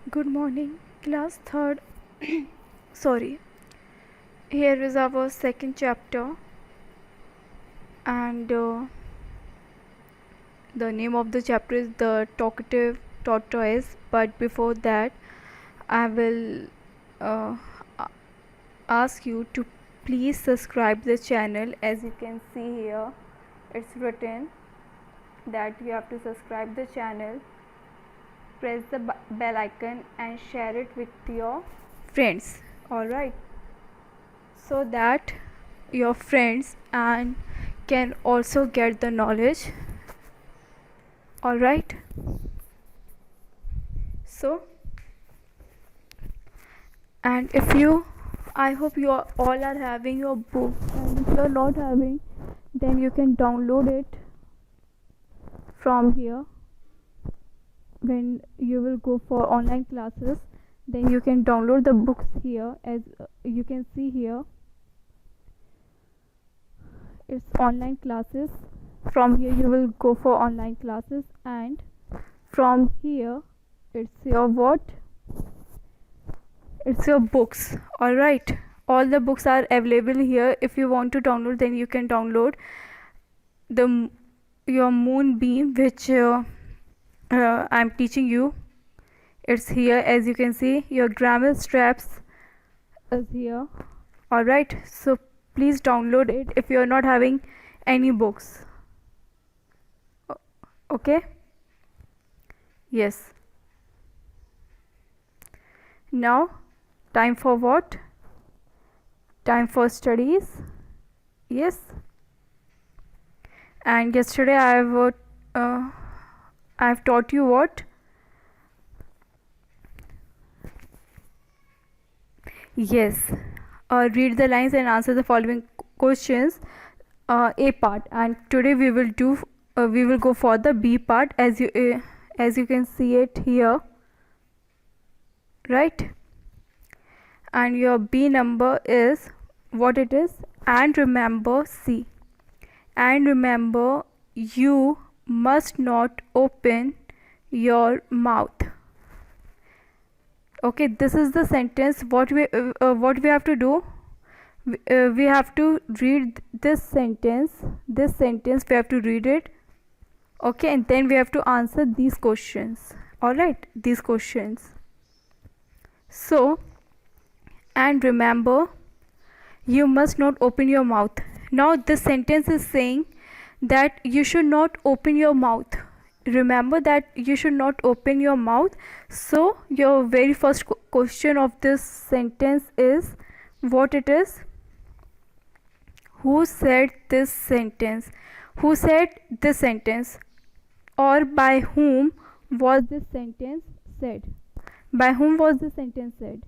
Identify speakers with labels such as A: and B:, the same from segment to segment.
A: Good morning, class third. Sorry. Here is our second chapter, and the name of the chapter is The Talkative Tortoise. But before that, I will uh, ask you to please subscribe the channel. As you can see here, it's written that you have to subscribe the channel, press the bell icon, and share it with your friends. All right, so that your friends and can also get the knowledge. All right, so and if you I hope you all are having your book, and if you are not having, then you can download it from here. When you will go for online classes, then you can download the books here. As you can see here, it's online classes. From here you will go for online classes, and from here it's your what, it's your books. All right, all the books are available here. If you want to download, then you can download the your moonbeam, which I'm teaching you. It's here. As you can see, your grammar straps is here. All right, so please download it if you are not having any books. Okay, yes. Now time for what? Time for studies. Yes. And yesterday I've taught you what? Yes. Read the lines and answer the following questions. A part, and today we will go for the B part. As you can see it here, right? And your B number is what it is. And remember, C. And remember, you must not open your mouth. Okay, this is the sentence. What we have to do, we have to read this sentence. We have to read it. Okay, and then we have to answer these questions. All right, these questions. So, and remember, you must not open your mouth. Now this sentence is saying that you should not open your mouth. Remember that you should not open your mouth. So your very first question of this sentence is what it is. Who said this sentence? Who said this sentence? Or by whom was this sentence said? By whom was this sentence said?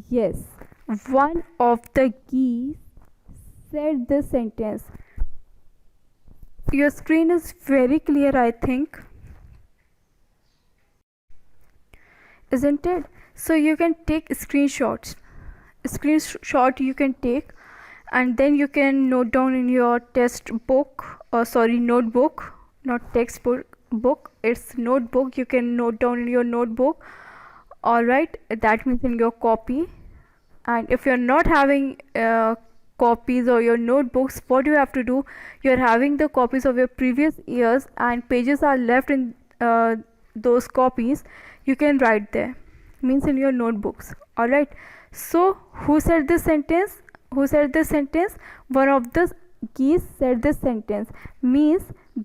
A: Yes, one of the geese said this sentence. Your screen is very clear, I think, isn't it? So you can take screenshot you can take, and then you can note down in your textbook, notebook, not textbook, book, it's notebook. You can note down in your notebook. All right, that means in your copy. And if you're not having copies or your notebooks, what you have to do, you're having the copies of your previous years and pages are left in those copies, you can write there, means in your notebooks. All right, so who said this sentence? One of the geese said this sentence, means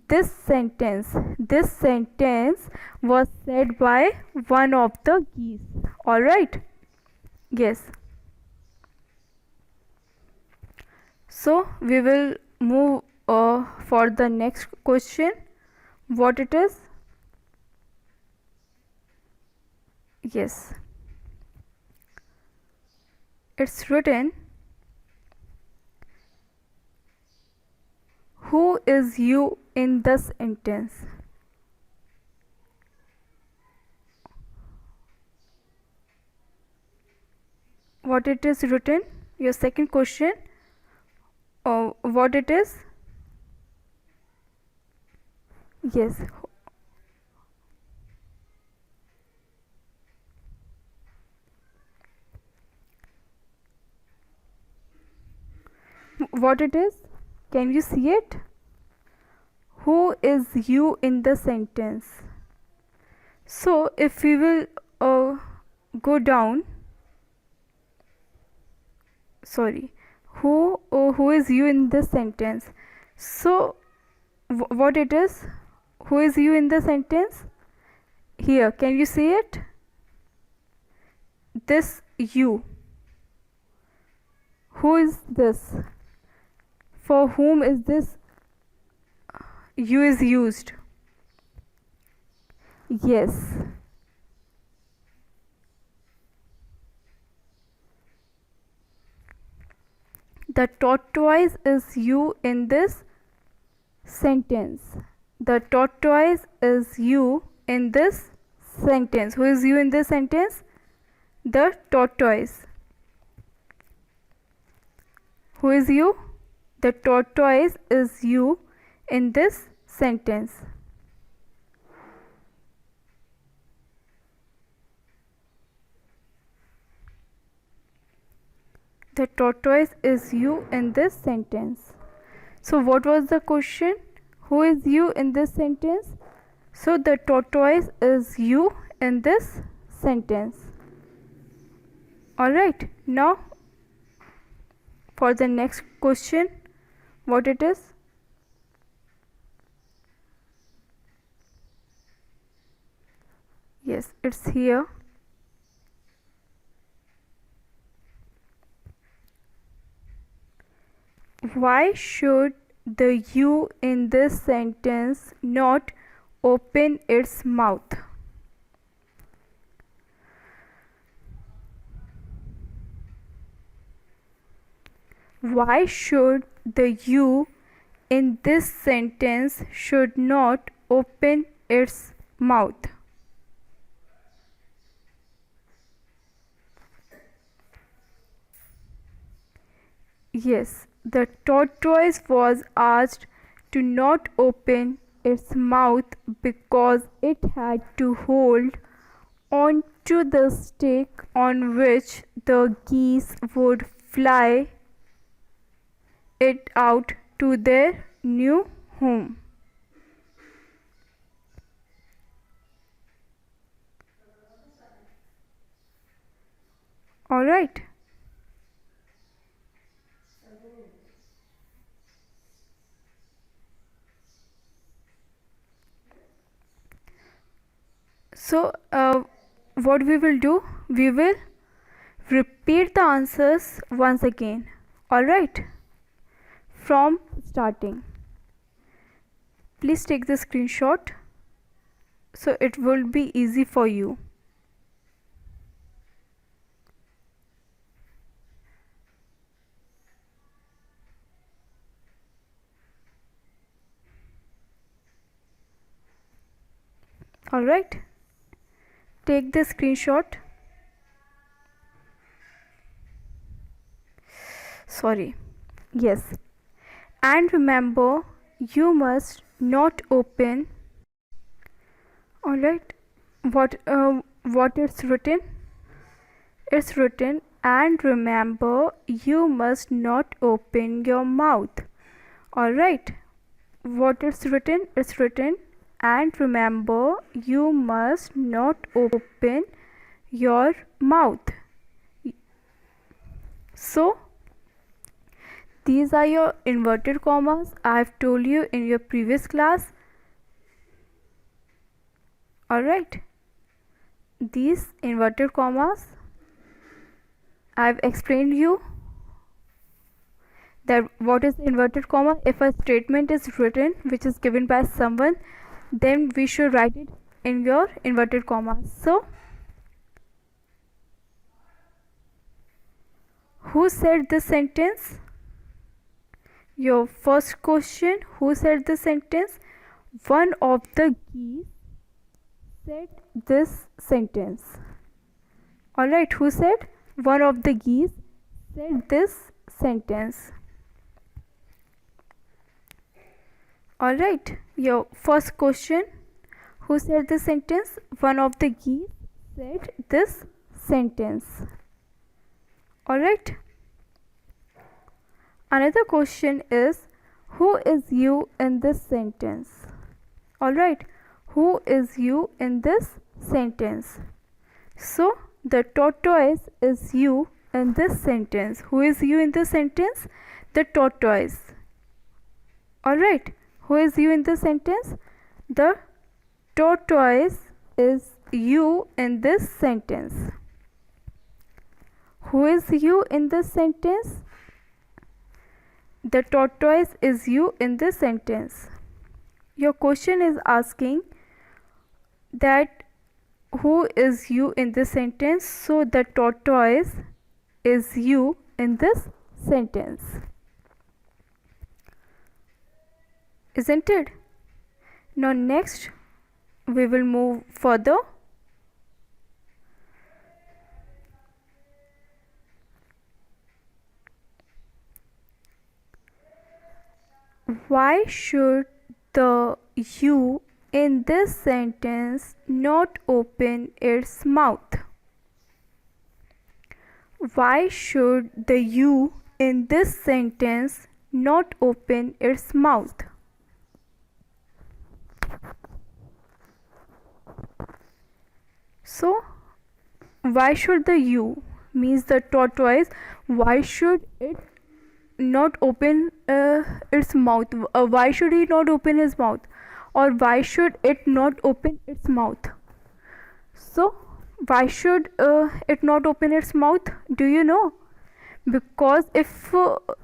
A: this sentence was said by one of the geese. All right, yes. So we will move for the next question. What it is? Yes, it's written, who is you in this sentence? What it is written? Your second question. What it is? Yes. what it is? Can you see it? Who is you in the sentence? So if we will go down, sorry, who is you in this sentence? So what it is? Who is you in the sentence? Here, can you see it? This you. Who is this? For whom is this you is used? Yes. The tortoise is you in this sentence. The tortoise is you in this sentence. Who is you in this sentence? The tortoise. Who is you? The tortoise is you in this sentence. The tortoise is you in this sentence. So what was the question? Who is you in this sentence? So the tortoise is you in this sentence. Alright, now for the next question, what it is? Yes, it's here. Why should the you in this sentence not open its mouth? Why should the you in this sentence should not open its mouth? Yes, the tortoise was asked to not open its mouth because it had to hold on to the stick on which the geese would fly it out to their new home. All right. So what we will do, we will repeat the answers once again. All right, from starting. Please take the screenshot so it will be easy for you. All right, take the screenshot. Sorry. Yes, and remember, you must not open. All right, what it's written? It's written, and remember, you must not open your mouth. All right, what it's written? It's written, and remember, you must not open your mouth. So these are your inverted commas I have told you in your previous class. All right, these inverted commas I have explained you that what is inverted comma. If a statement is written which is given by someone, then we should write it in your inverted commas. So who said this sentence? Your first question, who said this sentence? One of the geese said this sentence. Alright, who said? One of the geese said this sentence. Alright, your first question, who said this sentence? One of the geese said this sentence. Alright. Another question is, who is you in this sentence? Alright, who is you in this sentence? So the tortoise is you in this sentence. Who is you in this sentence? The tortoise. Alright, who is you in this sentence? The tortoise is you in this sentence. Who is you in this sentence? The tortoise is you in this sentence. Your question is asking that who is you in this sentence? So the tortoise is you in this sentence. Isn't it? Now next we will move further. Why should the you in this sentence not open its mouth? Why should the you in this sentence not open its mouth? So, why should the you means the tortoise, why should it not open its mouth? Why should he not open his mouth? Or why should it not open its mouth? So, why should it not open its mouth? Do you know? Because if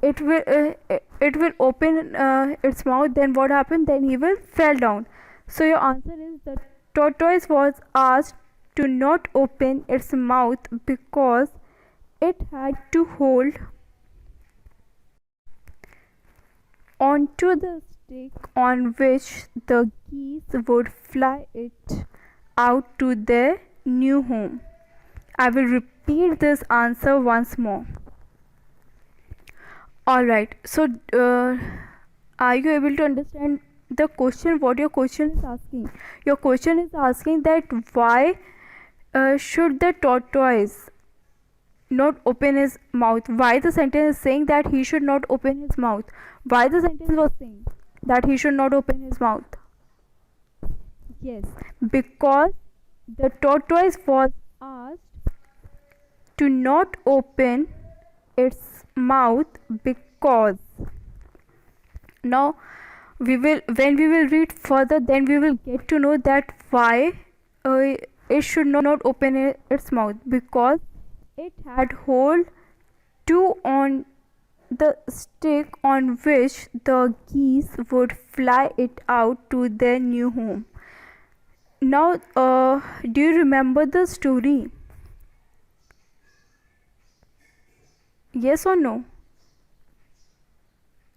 A: it will open its mouth, then what happened? Then he will fall down. So your answer is the tortoise was asked to not open its mouth because it had to hold onto the stick on which the geese would fly it out to their new home. I will repeat this answer once more. Alright, so are you able to understand the question? What your question is asking? Your question is asking that why should the tortoise not open his mouth? Why the sentence is saying that he should not open his mouth? Why the sentence was saying that he should not open his mouth? Yes, because the tortoise was asked to not open its mouth because now when we will read further, then we will get to know that why it should not open its mouth, because it had hold to on the stick on which the geese would fly it out to their new home. Now do you remember the story? Yes or no?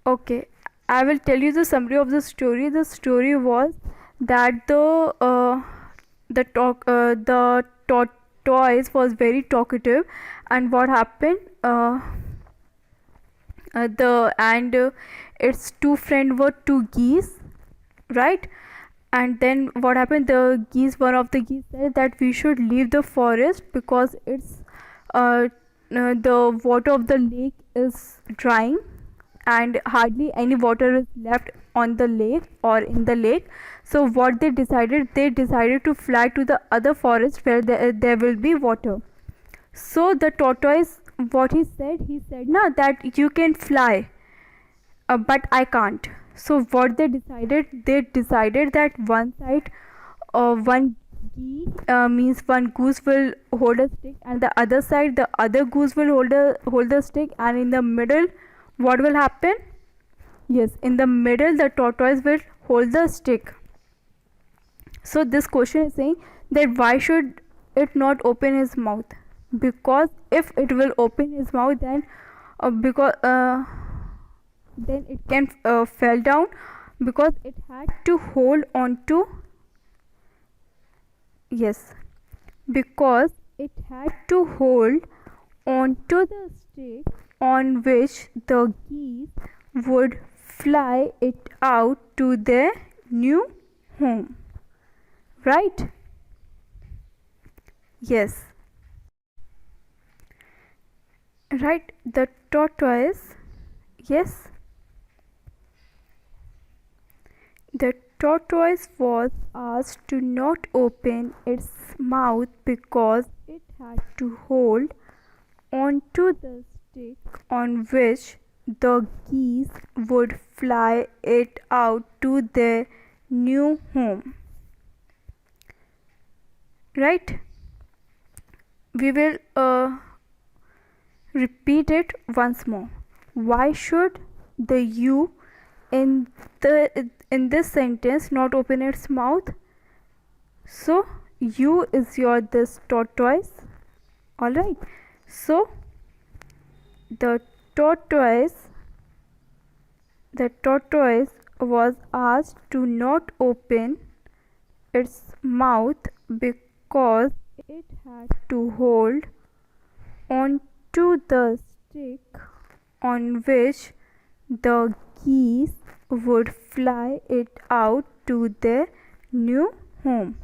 A: Okay, I will tell you the summary of the story. The story was that the tortoise was very talkative, and what happened? Its two friends were two geese, right? And then what happened? One of the geese said that we should leave the forest because it's the water of the lake is drying and hardly any water is left on the lake or in the lake. So what they decided to fly to the other forest where there will be water. So the tortoise, what he said na that you can fly, but I can't. So what they decided that one side one means one goose will hold a stick, and the other side the other goose will hold the stick, and in the middle what will happen? Yes, in the middle the tortoise will hold the stick. So this question is saying that why should it not open his mouth? Because if it will open his mouth, then then it can fall down, because it had to hold on to, yes, because it had to hold onto the stick on which the geese would fly it out to their new home, right? Yes, right, the tortoise, Yes. The tortoise was asked to not open its mouth because it had to hold onto the stick on which the geese would fly it out to their new home. Right? We will repeat it once more. Why should the you in this sentence not open its mouth? So you is your this tortoise. All right. So the tortoise the tortoise was asked to not open its mouth because it had to hold on to the stick on which the geese would fly it out to their new home.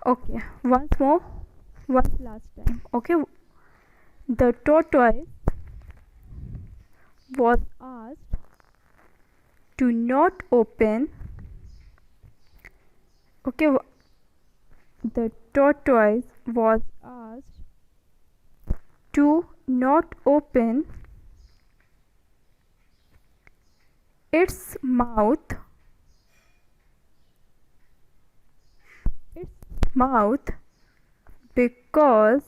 A: Okay, once more, one last time. Okay, the tortoise was asked to not open. Okay, the tortoise was asked to not open its mouth because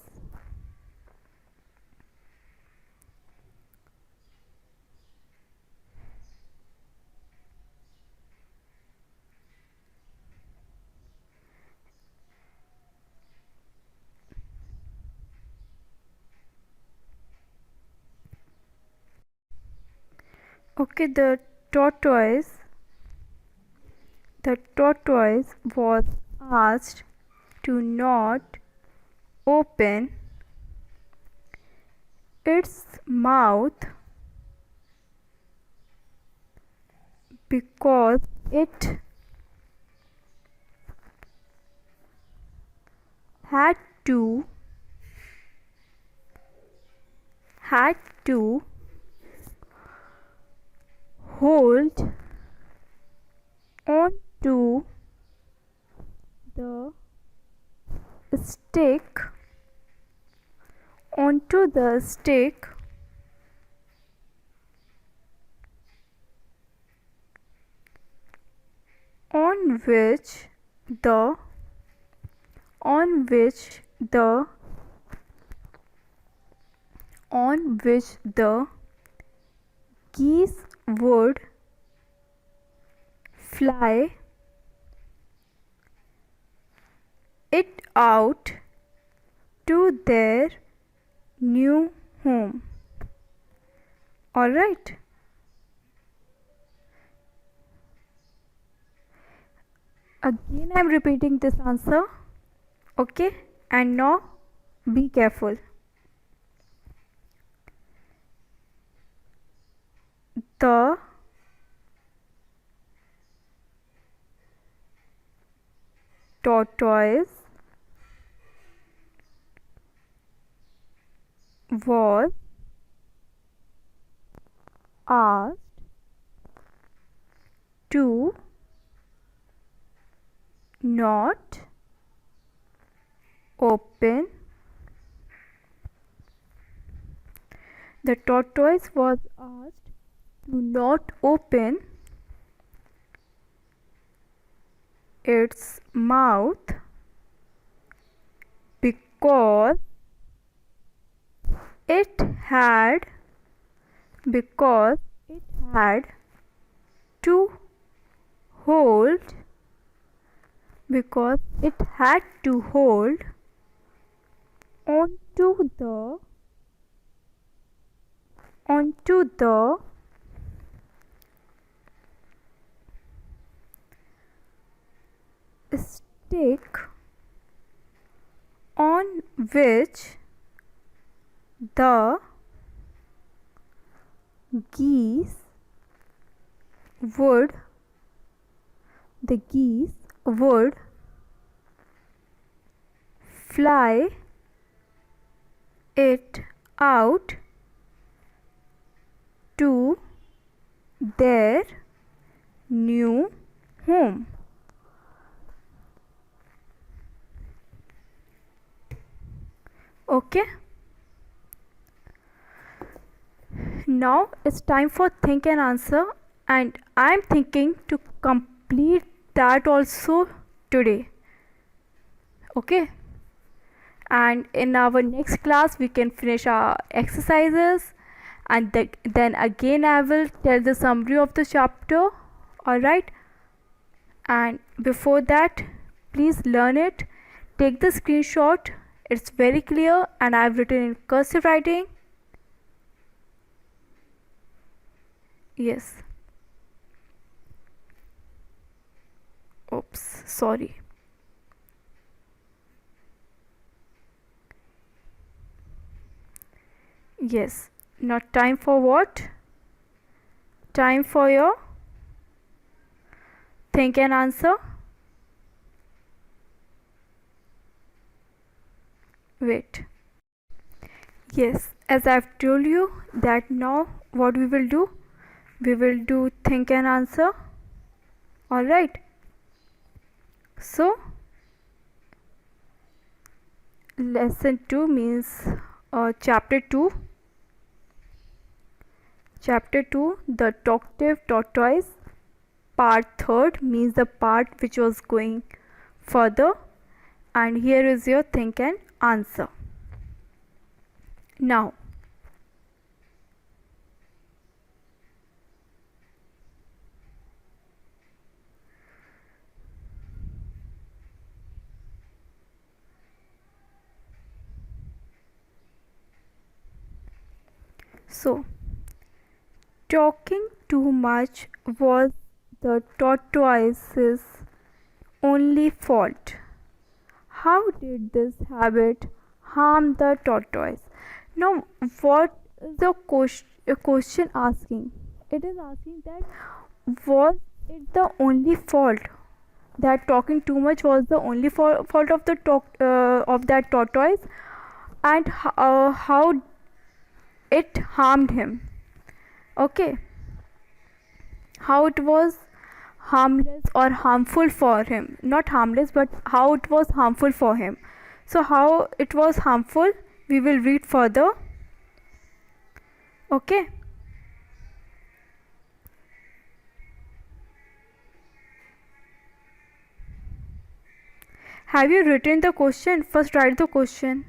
A: okay the tortoise was asked to not open its mouth because it had to hold on to the stick on which the geese would fly it out to their new home. All right. Again, I am repeating this answer. Okay, and now be careful. The tortoise was asked to not open the tortoise was asked to not open its mouth because it had to hold onto the stick on which the geese would fly it out to their new home. Okay, now it's time for think and answer, and I'm thinking to complete that also today. Okay, and in our next class we can finish our exercises, and then again I will tell the summary of the chapter. Alright, and before that, please learn it, take the screenshot, it's very clear and I've written in cursive writing. Yes, oops, sorry. Yes, now time for what? Time for your think and answer. Wait. Yes, as I've told you that now what we will do? We will do think and answer. Alright. So, lesson 2 means chapter 2. Chapter 2, the talkative tortoise. Part 3rd means the part which was going further. And here is your think and answer. Now, so talking too much was the tortoise's only fault. How did this habit harm the tortoise? Now, what is the question asking? It is asking that was it the only fault, that talking too much was the only fault of the of that tortoise, and how it harmed him. Okay, how it was harmless or harmful for him, not harmless but how it was harmful for him. So how it was harmful we will read further. Okay, have you written the question? First write the question.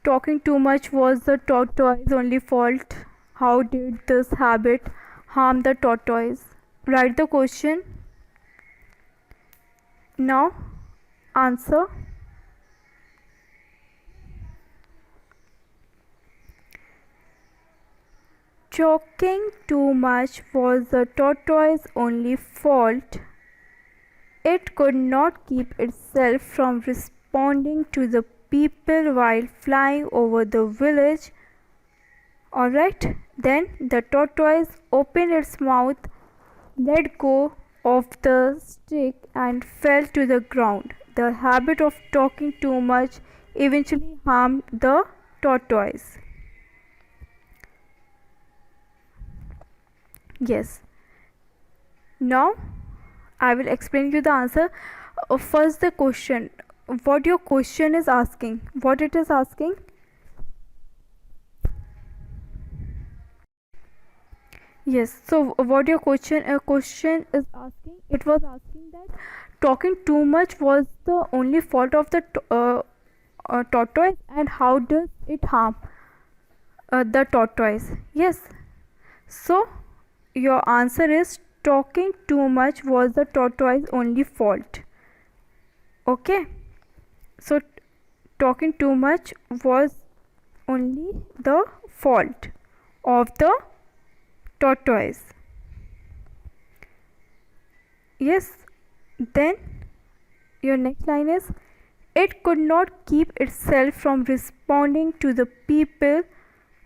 A: Talking too much was the tortoise's only fault. How did this habit harm the tortoise? Write the question. Now answer. Talking too much was the tortoise's only fault. It could not keep itself from responding to the people while flying over the village. Alright, then the tortoise opened its mouth, let go of the stick, and fell to the ground. The habit of talking too much eventually harmed the tortoise. Yes. Now I will explain you the answer. First the question. What your question is asking? What it is asking? Yes. So what your question is asking? It was asking that talking too much was the only fault of the tortoise, and how does it harm the tortoise? Yes. So your answer is talking too much was the tortoise's only fault. Okay. So talking too much was only the fault of the tortoise. Yes. Then your next line is it could not keep itself from responding to the people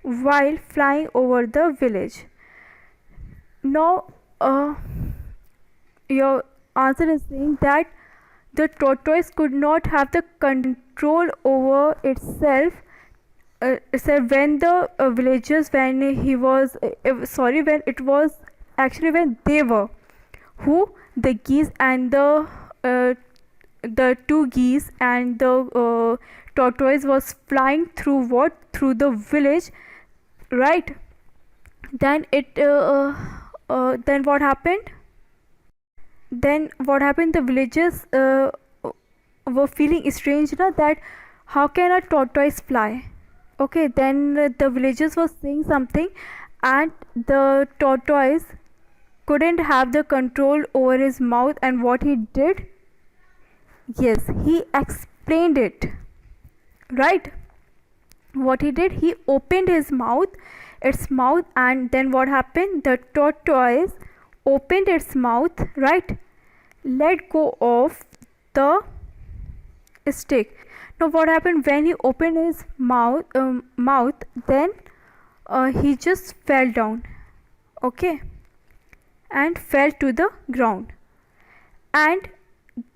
A: while flying over the village. Now your answer is saying that the tortoise could not have the control over itself it said when the villagers, when he was sorry, when it was actually when they were, who, the geese and uh, the two geese and the tortoise was flying through what, through the village, right? Then then what happened, the villagers were feeling strange now, that how can a tortoise fly. Okay, then the villagers were saying something, and the tortoise couldn't have the control over his mouth, and what he did, yes, he explained it, right? What he did, he opened his mouth, and then what happened, the tortoise opened its mouth, right, let go of the stick. Now what happened, when he opened his mouth, then he just fell down, okay, and fell to the ground. And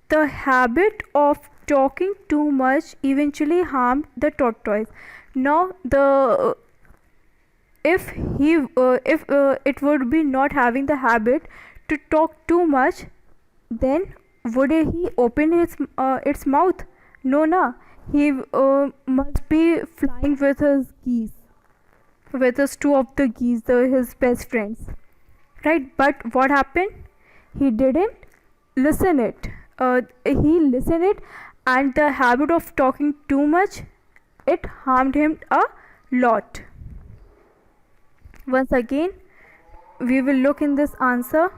A: the habit of talking too much eventually harmed the tortoise. Now the if it would be not having the habit to talk too much, then would he open its mouth? No, na. He must be flying with his geese, with his two of the geese, his best friends, right? But what happened, he didn't listen it. He listened it, and the habit of talking too much, it harmed him a lot. Once again, we will look in this answer.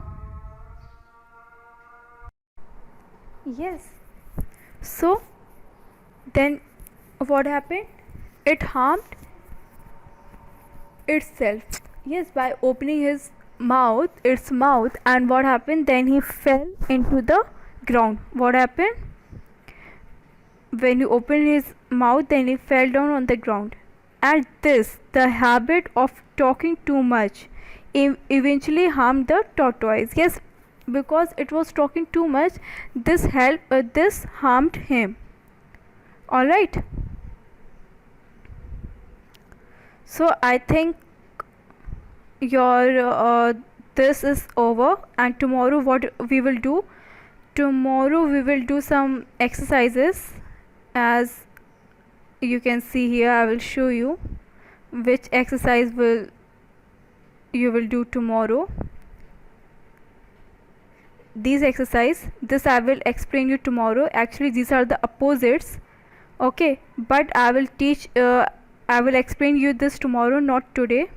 A: Yes. So then what happened, it harmed itself, yes, by opening its mouth, and what happened, then he fell into the ground. What happened, when he opened his mouth, then he fell down on the ground. And this, the habit of talking too much, eventually harmed the tortoise. Yes, because it was talking too much, this harmed him. All right. So I think your this is over, and tomorrow what we will do, we will do some exercises. As you can see here, I will show you which exercise you will do tomorrow. These exercise, this I will explain you tomorrow. Actually these are the opposites, okay, but I will explain you this tomorrow, not today.